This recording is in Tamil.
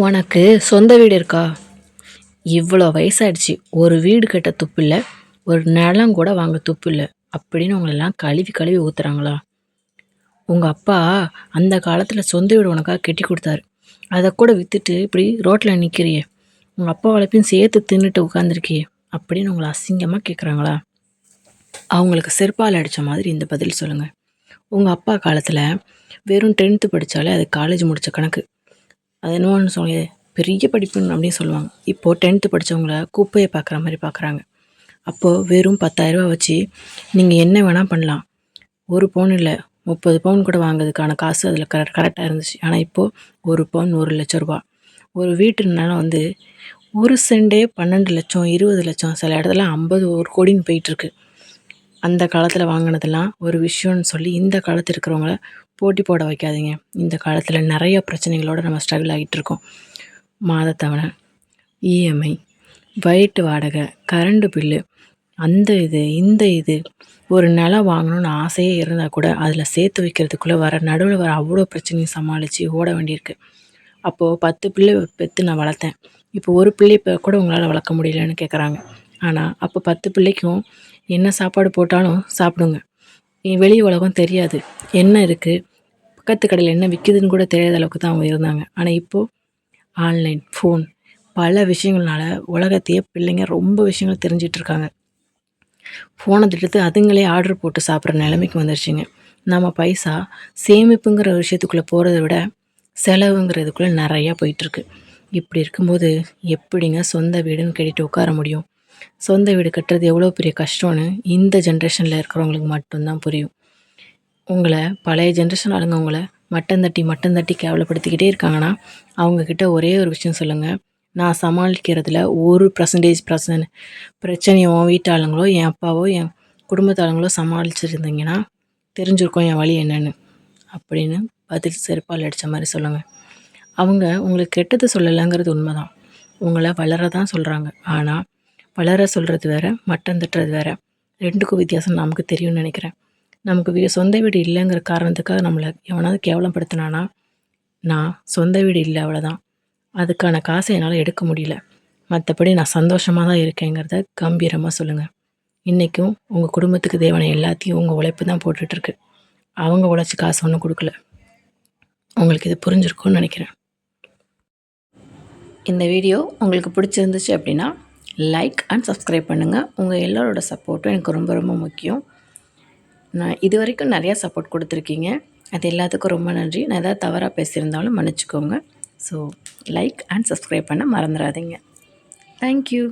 உனக்கு சொந்த வீடு இருக்கா? இவ்வளோ வயசாயிடுச்சு. ஒரு வீடு கட்ட துப்பு இல்ல. ஒரு நிலம் கூட வாங்க துப்பு இல்ல. அப்படின்னு உங்களெல்லாம் கழுவி கழுவி ஊத்துறாங்களா? உங்க அப்பா அந்த காலத்துல சொந்த வீடு உனக்காக கட்டி குடுத்தாரு. அத கூட வித்துட்டு இப்படி ரோட்ல நிக்கிறியே! உங்க அப்பா வளர்ப்பையும் சேர்த்து தின்னுட்டு உட்காந்துருக்கியே! அப்படின்னு உங்கள அசிங்கமா கேட்குறாங்களா? அவங்களுக்கு செருப்பால அடிச்ச மாதிரி இந்த பதில் சொல்லுங்க. உங்க அப்பா காலத்துல வெறும் 10th படிச்சாலே அது காலேஜ் முடிச்ச கணக்கு. அது என்னவோன்னு சொல்லி பெரிய படிப்புன்னு அப்படின்னு சொல்லுவாங்க. இப்போது 10th படித்தவங்கள குப்பையை பார்க்குற மாதிரி பார்க்குறாங்க. அப்போது வெறும் 10,000 வச்சு நீங்கள் என்ன வேணால் பண்ணலாம். ஒரு பவுன் இல்லை, 30 பவுன் கூட வாங்குறதுக்கான காசு அதில் கரெக்டாக இருந்துச்சு. ஆனால் இப்போது ஒரு பவுன் 1,00,000 ரூபா. ஒரு வீட்டு நிலம் வந்து ஒரு சென்டே 12 லட்சம், 20 லட்சம், சில இடத்துல 50, 1 கோடின்னு போயிட்டுருக்கு. அந்த காலத்தில் வாங்கினதெல்லாம் ஒரு விஷயம்னு சொல்லி இந்த காலத்தில் இருக்கிறவங்கள போட்டி போட வைக்காதீங்க. இந்த காலத்தில் நிறைய பிரச்சனைகளோடு நம்ம ஸ்ட்ரகிள் ஆகிட்டு இருக்கோம். மாதத்தவணை, இஎம்ஐ, வீட்டு வாடகை, கரண்டு பில்லு, அந்த இது இந்த இது. ஒரு நிலம் வாங்கணும்னு ஆசையே இருந்தால் கூட அதில் சேர்த்து வைக்கிறதுக்குள்ளே நடுவில் வர அவ்வளோ பிரச்சனையும் சமாளித்து ஓட வேண்டியிருக்கு. அப்போது 10 பிள்ளை பெற்று நான் வளர்த்தேன், இப்போ ஒரு பிள்ளை கூட உங்களால் வளர்க்க முடியலன்னு கேட்குறாங்க. ஆனால் அப்போ 10 பிள்ளைக்கும் என்ன சாப்பாடு போட்டாலும் சாப்பிடுங்க. வெளி உலகம் தெரியாது, என்ன இருக்குது, பக்கத்து கடையில் என்ன விற்கிதுன்னு கூட தெரியாத அளவுக்கு தான் அவங்க இருந்தாங்க. ஆனால் இப்போது ஆன்லைன், ஃபோன், பல விஷயங்கள்னால உலகத்தையே பிள்ளைங்க ரொம்ப விஷயங்கள் தெரிஞ்சிட்ருக்காங்க. ஃபோனை எடுத்து அதுங்களே ஆர்டர் போட்டு சாப்பிட்ற நிலைமைக்கு வந்துருச்சுங்க. நம்ம பைசா சேமிப்புங்கிற விஷயத்துக்குள்ளே போகிறத விட செலவுங்கிறதுக்குள்ளே நிறையா போயிட்டுருக்கு. இப்படி இருக்கும்போது எப்படிங்க சொந்த வீடுன்னு கேட்டுட்டு உட்கார முடியும்? சொந்த வீடு கட்டுறது எவ்வளோ பெரிய கஷ்டம்னு இந்த ஜென்ரேஷனில் இருக்கிறவங்களுக்கு மட்டும்தான் புரியும். உங்களை பழைய ஜென்ரேஷன் ஆளுங்க உங்களை மட்டம் தட்டி கேவலப்படுத்திக்கிட்டே இருக்காங்கன்னா அவங்கக்கிட்ட ஒரே ஒரு விஷயம் சொல்லுங்கள். நான் சமாளிக்கிறதுல 1% பிரச்சனையை உன் வீட்டாளுங்களோ, என் அப்பாவோ, என் குடும்பத்தாளுங்களோ சமாளிச்சிருந்தீங்கன்னா தெரிஞ்சிருக்கோம் என் வழி என்னன்னு அப்படின்னு பதில் செருப்பால் அடித்த மாதிரி சொல்லுங்கள். அவங்க உங்களுக்கு கெட்டது சொல்லலைங்கிறது உண்மைதான். உங்களை வளர தான் சொல்கிறாங்க. ஆனால் வளர சொல்கிறது வேறு, மட்டம் தட்டுறது வேறு. ரெண்டுக்கும் வித்தியாசம் நமக்கு தெரியும்னு நினைக்கிறேன். நமக்கு சொந்த வீடு இல்லைங்கிற காரணத்துக்காக நம்மளை எவனாவது கேவலப்படுத்தினானா, நான் சொந்த வீடு இல்லை அவ்வளோதான், அதுக்கான காசை என்னால் எடுக்க முடியல, மற்றபடி நான் சந்தோஷமாக தான் இருக்கேங்கிறத கம்பீரமாக சொல்லுங்கள். இன்றைக்கும் உங்கள் குடும்பத்துக்கு தேவையான எல்லாத்தையும் உங்கள் உழைப்பு தான் போட்டுட்ருக்கு. அவங்க உழைச்சி காசு ஒன்றும் கொடுக்கல. உங்களுக்கு இது புரிஞ்சிருக்கும்னு நினைக்கிறேன். இந்த வீடியோ உங்களுக்கு பிடிச்சிருந்துச்சு அப்படின்னா லைக் அண்ட் சப்ஸ்கிரைப் பண்ணுங்கள். உங்கள் எல்லோரோட சப்போர்ட்டும் எனக்கு ரொம்ப ரொம்ப முக்கியம். நான் இது வரைக்கும் நிறையா சப்போர்ட் கொடுத்துருக்கீங்க. அது எல்லாத்துக்கும் ரொம்ப நன்றி. நான் எதாவது தவறாக பேசியிருந்தாலும் மன்னிச்சிக்கோங்க. ஸோ லைக் அண்ட் சப்ஸ்கிரைப் பண்ண மறந்துடாதீங்க. தேங்க்யூ.